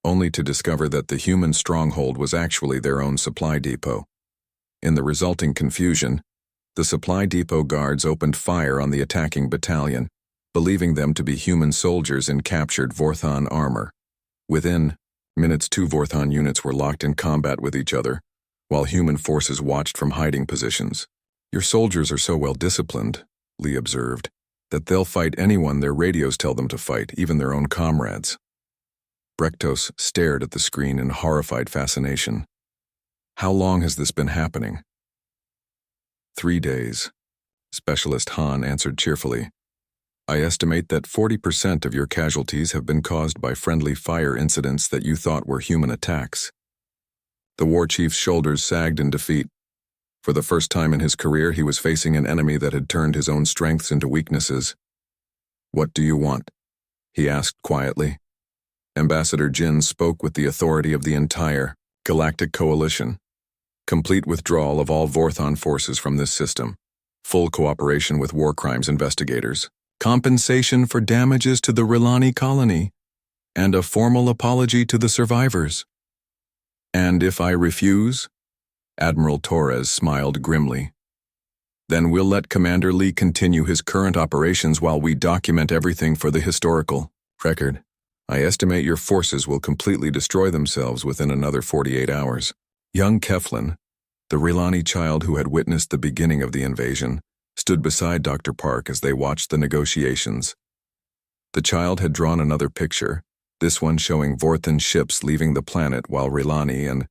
only to discover that the human stronghold was actually their own supply depot. In the resulting confusion, the supply depot guards opened fire on the attacking battalion, believing them to be human soldiers in captured Vorthon armor. Within minutes, 2 Vorthon units were locked in combat with each other, while human forces watched from hiding positions. Your soldiers are so well disciplined, Lee observed, that they'll fight anyone their radios tell them to fight, even their own comrades. Brektos stared at the screen in horrified fascination. How long has this been happening? 3 days. Specialist Han answered cheerfully. I estimate that 40% of your casualties have been caused by friendly fire incidents that you thought were human attacks. The war chief's shoulders sagged in defeat. For the first time in his career, he was facing an enemy that had turned his own strengths into weaknesses. What do you want? He asked quietly. Ambassador Jin spoke with the authority of the entire Galactic Coalition. Complete withdrawal of all Vorthon forces from this system. Full cooperation with war crimes investigators. Compensation for damages to the Rilani colony. And a formal apology to the survivors. And if I refuse? Admiral Torres smiled grimly. Then we'll let Commander Lee continue his current operations while we document everything for the historical record. I estimate your forces will completely destroy themselves within another 48 hours. Young Keflin, the Rilani child who had witnessed the beginning of the invasion, stood beside Dr. Park as they watched the negotiations. The child had drawn another picture, this one showing Vorthan ships leaving the planet while Rilani and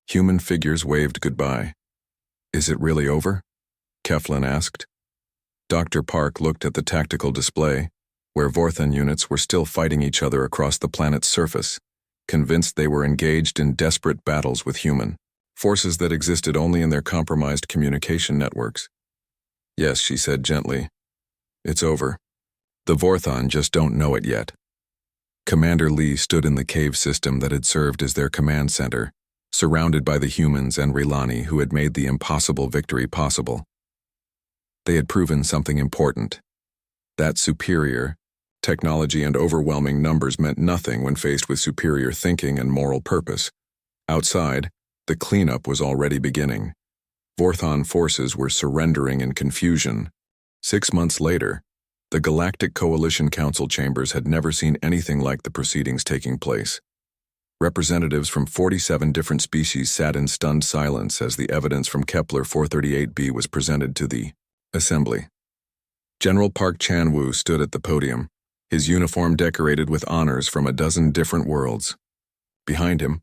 human figures waved goodbye. Is it really over? Keflin asked. Dr. Park looked at the tactical display, where Vorthan units were still fighting each other across the planet's surface, convinced they were engaged in desperate battles with human forces that existed only in their compromised communication networks. Yes, she said gently. It's over. The Vorthon just don't know it yet. Commander Lee stood in the cave system that had served as their command center, surrounded by the humans and Rilani who had made the impossible victory possible. They had proven something important. That superior technology and overwhelming numbers meant nothing when faced with superior thinking and moral purpose. Outside, the cleanup was already beginning. Vorthon forces were surrendering in confusion. 6 months later, the Galactic Coalition Council chambers had never seen anything like the proceedings taking place. Representatives from 47 different species sat in stunned silence as the evidence from Kepler 438b was presented to the assembly. General Park Chan-woo stood at the podium, his uniform decorated with honors from a dozen different worlds. Behind him,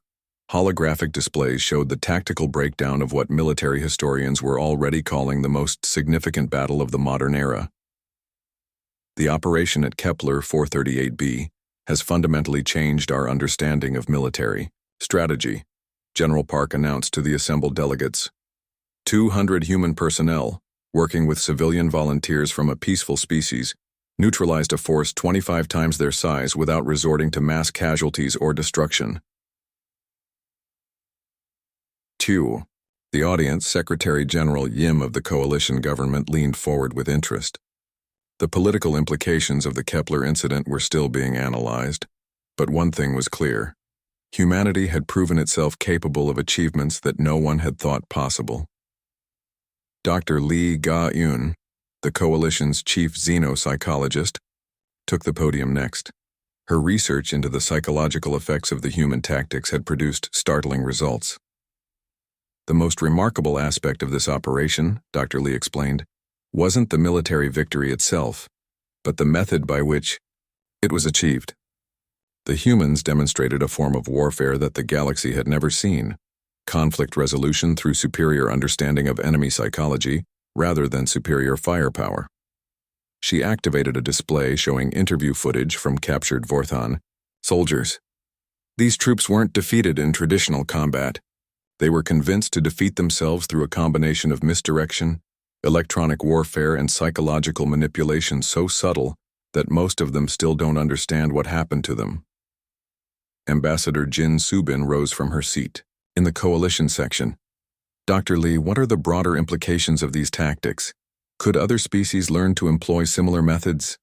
holographic displays showed the tactical breakdown of what military historians were already calling the most significant battle of the modern era. The operation at Kepler 438b has fundamentally changed our understanding of military strategy, General Park announced to the assembled delegates. 200 human personnel, working with civilian volunteers from a peaceful species, neutralized a force 25 times their size without resorting to mass casualties or destruction. 2. The audience, Secretary General Yim of the coalition government leaned forward with interest. The political implications of the Kepler incident were still being analyzed, but one thing was clear. Humanity had proven itself capable of achievements that no one had thought possible. Dr. Lee Ga-eun, the coalition's chief xenopsychologist, took the podium next. Her research into the psychological effects of the human tactics had produced startling results. The most remarkable aspect of this operation, Dr. Lee explained, wasn't the military victory itself, but the method by which it was achieved. The humans demonstrated a form of warfare that the galaxy had never seen, conflict resolution through superior understanding of enemy psychology rather than superior firepower. She activated a display showing interview footage from captured Vorthon soldiers. These troops weren't defeated in traditional combat. They were convinced to defeat themselves through a combination of misdirection, electronic warfare, and psychological manipulation so subtle that most of them still don't understand what happened to them. Ambassador Jin Subin rose from her seat. In the coalition section, Dr. Lee, what are the broader implications of these tactics? Could other species learn to employ similar methods?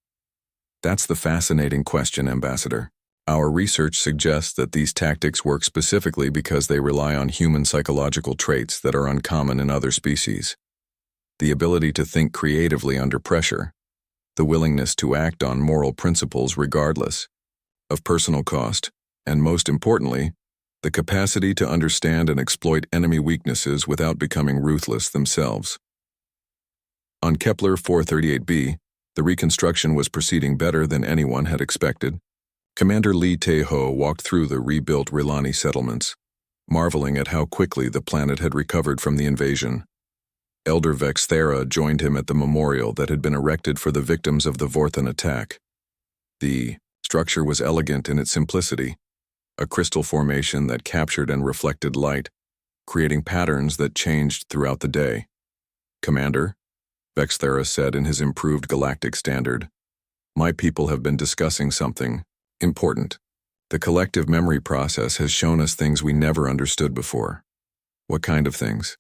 That's the fascinating question, Ambassador. Our research suggests that these tactics work specifically because they rely on human psychological traits that are uncommon in other species. The ability to think creatively under pressure, the willingness to act on moral principles regardless of personal cost, and most importantly, the capacity to understand and exploit enemy weaknesses without becoming ruthless themselves. On Kepler 438b, the reconstruction was proceeding better than anyone had expected. Commander Lee Tae-ho walked through the rebuilt Rilani settlements, marveling at how quickly the planet had recovered from the invasion. Elder Vexthera joined him at the memorial that had been erected for the victims of the Vorthan attack. The structure was elegant in its simplicity, a crystal formation that captured and reflected light, creating patterns that changed throughout the day. "Commander," Vexthera said in his improved galactic standard, "my people have been discussing something important. The collective memory process has shown us things we never understood before." "What kind of things?"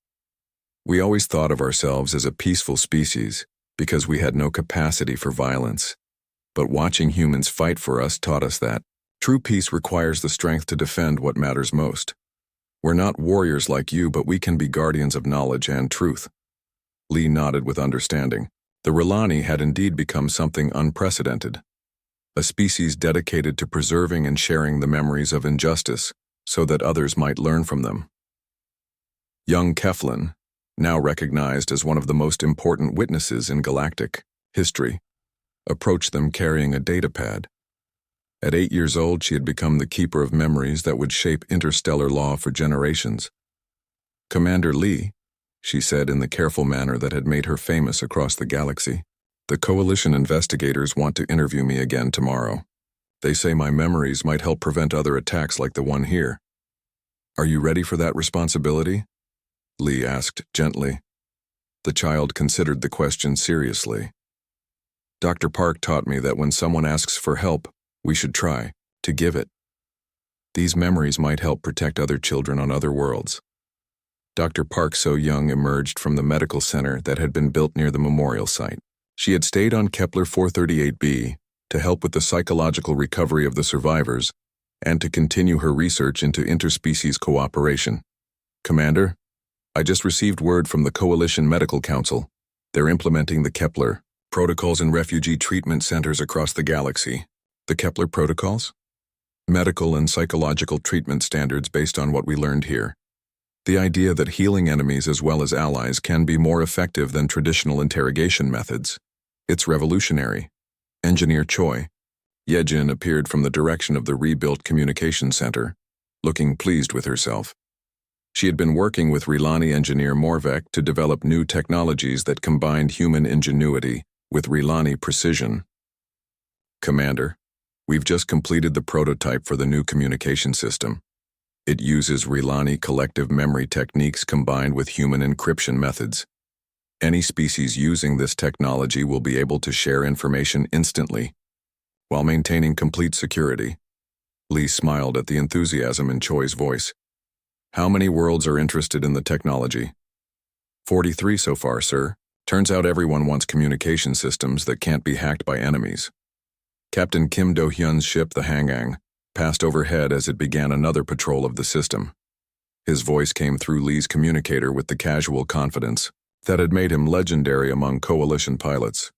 "We always thought of ourselves as a peaceful species because we had no capacity for violence. But watching humans fight for us taught us that true peace requires the strength to defend what matters most. We're not warriors like you, but we can be guardians of knowledge and truth." Lee nodded with understanding. The Rilani had indeed become something unprecedented, a species dedicated to preserving and sharing the memories of injustice so that others might learn from them. Young Keflin, now recognized as one of the most important witnesses in galactic history, approached them carrying a datapad. At 8 years old, she had become the keeper of memories that would shape interstellar law for generations. "Commander Lee," she said in the careful manner that had made her famous across the galaxy, "the Coalition investigators want to interview me again tomorrow. They say my memories might help prevent other attacks like the one here. Are you ready for that responsibility?" Lee asked gently. The child considered the question seriously. "Dr. Park taught me that when someone asks for help, we should try to give it. These memories might help protect other children on other worlds." Dr. Park So-young emerged from the medical center that had been built near the memorial site. She had stayed on Kepler 438b to help with the psychological recovery of the survivors and to continue her research into interspecies cooperation. "Commander, I just received word from the Coalition Medical Council. They're implementing the Kepler protocols in refugee treatment centers across the galaxy." "The Kepler protocols?" "Medical and psychological treatment standards based on what we learned here. The idea that healing enemies as well as allies can be more effective than traditional interrogation methods. It's revolutionary." Engineer Choi, Yejin, appeared from the direction of the rebuilt communication center, looking pleased with herself. She had been working with Rilani engineer Morvek to develop new technologies that combined human ingenuity with Rilani precision. "Commander, we've just completed the prototype for the new communication system. It uses Rilani collective memory techniques combined with human encryption methods. Any species using this technology will be able to share information instantly, while maintaining complete security." Lee smiled at the enthusiasm in Choi's voice. "How many worlds are interested in the technology?" 43 so far, sir. Turns out everyone wants communication systems that can't be hacked by enemies." Captain Kim Do-hyun's ship, the Hangang, passed overhead as it began another patrol of the system. His voice came through Lee's communicator with the casual confidence that had made him legendary among Coalition pilots.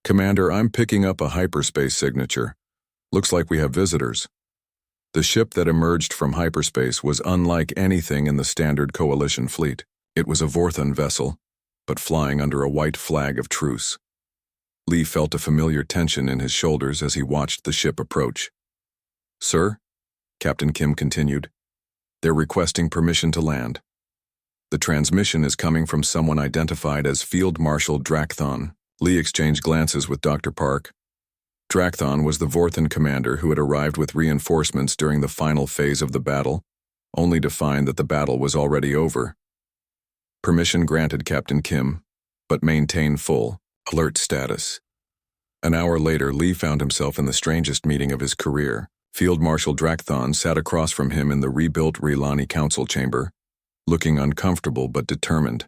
"Commander, I'm picking up a hyperspace signature. Looks like we have visitors." The ship that emerged from hyperspace was unlike anything in the standard Coalition fleet. It was a Vorthan vessel, but flying under a white flag of truce. Lee felt a familiar tension in his shoulders as he watched the ship approach. "Sir," Captain Kim continued, "they're requesting permission to land. The transmission is coming from someone identified as Field Marshal Drakthon." Lee exchanged glances with Dr. Park. Drakthon was the Vorthan commander who had arrived with reinforcements during the final phase of the battle, only to find that the battle was already over. "Permission granted, Captain Kim, but maintain full alert status." An hour later, Lee found himself in the strangest meeting of his career. Field Marshal Drakthon sat across from him in the rebuilt Rilani council chamber, looking uncomfortable but determined.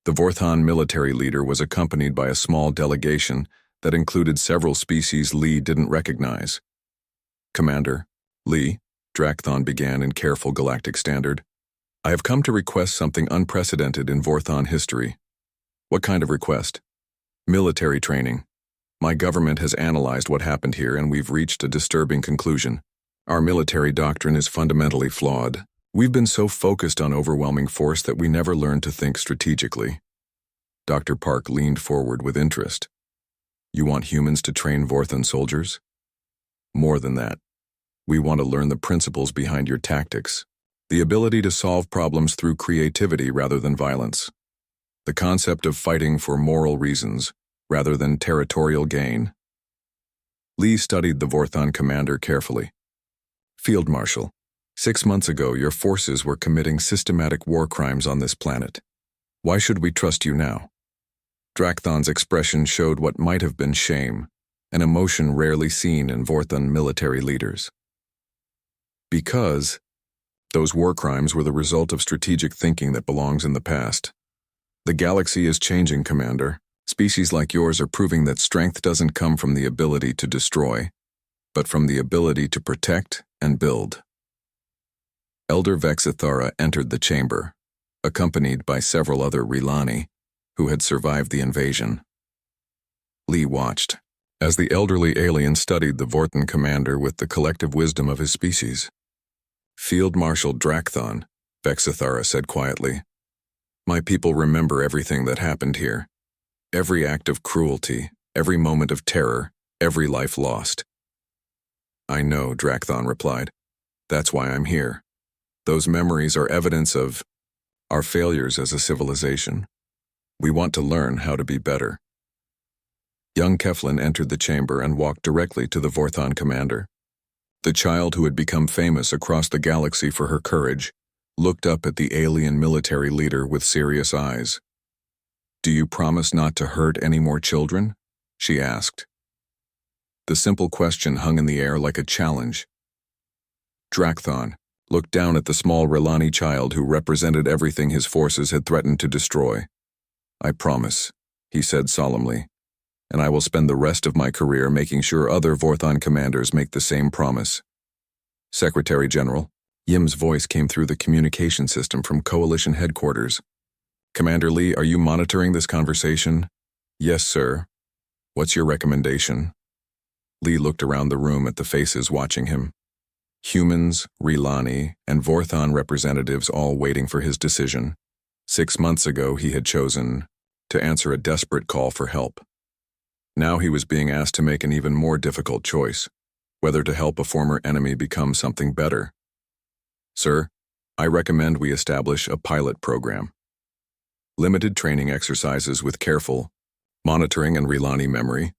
The Vorthan military leader was accompanied by a small delegation that included several species Lee didn't recognize. "Commander, Lee," Drakthon began in careful galactic standard, "I have come to request something unprecedented in Vorthan history." "What kind of request?" "Military training. My government has analyzed what happened here and we've reached a disturbing conclusion. Our military doctrine is fundamentally flawed. We've been so focused on overwhelming force that we never learned to think strategically." Dr. Park leaned forward with interest. You want humans to train Vorthan soldiers? More than that. We want to learn the principles behind your tactics. The ability to solve problems through creativity rather than violence. The concept of fighting for moral reasons rather than territorial gain. Lee studied the Vorthan commander carefully. Field Marshal, 6 months ago your forces were committing systematic war crimes on this planet. Why should we trust you now? Drakthon's expression showed what might have been shame, an emotion rarely seen in Vorthan military leaders. Because those war crimes were the result of strategic thinking that belongs in the past. The galaxy is changing, Commander. Species like yours are proving that strength doesn't come from the ability to destroy, but from the ability to protect and build. Elder Vexithara entered the chamber, accompanied by several other Rilani, who had survived the invasion. Lee watched, as the elderly alien studied the Vorthan commander with the collective wisdom of his species. Field Marshal Drakthon, Vexithara said quietly, my people remember everything that happened here. Every act of cruelty, every moment of terror, every life lost. I know, Drakthon replied. That's why I'm here. Those memories are evidence of our failures as a civilization. We want to learn how to be better. Young Keflin entered the chamber and walked directly to the Vorthan commander. The child who had become famous across the galaxy for her courage looked up at the alien military leader with serious eyes. Do you promise not to hurt any more children? She asked. The simple question hung in the air like a challenge. Drakthon looked down at the small Rilani child who represented everything his forces had threatened to destroy. I promise, he said solemnly, and I will spend the rest of my career making sure other Vorthan commanders make the same promise. Secretary General, Yim's voice came through the communication system from Coalition headquarters. Commander Lee, are you monitoring this conversation? Yes, sir. What's your recommendation? Lee looked around the room at the faces watching him. Humans, Rilani, and Vorthan representatives all waiting for his decision. 6 months ago he had chosen to answer a desperate call for help. Now he was being asked to make an even more difficult choice, whether to help a former enemy become something better. Sir, I recommend we establish a pilot program. Limited training exercises with careful monitoring and Rilani memory,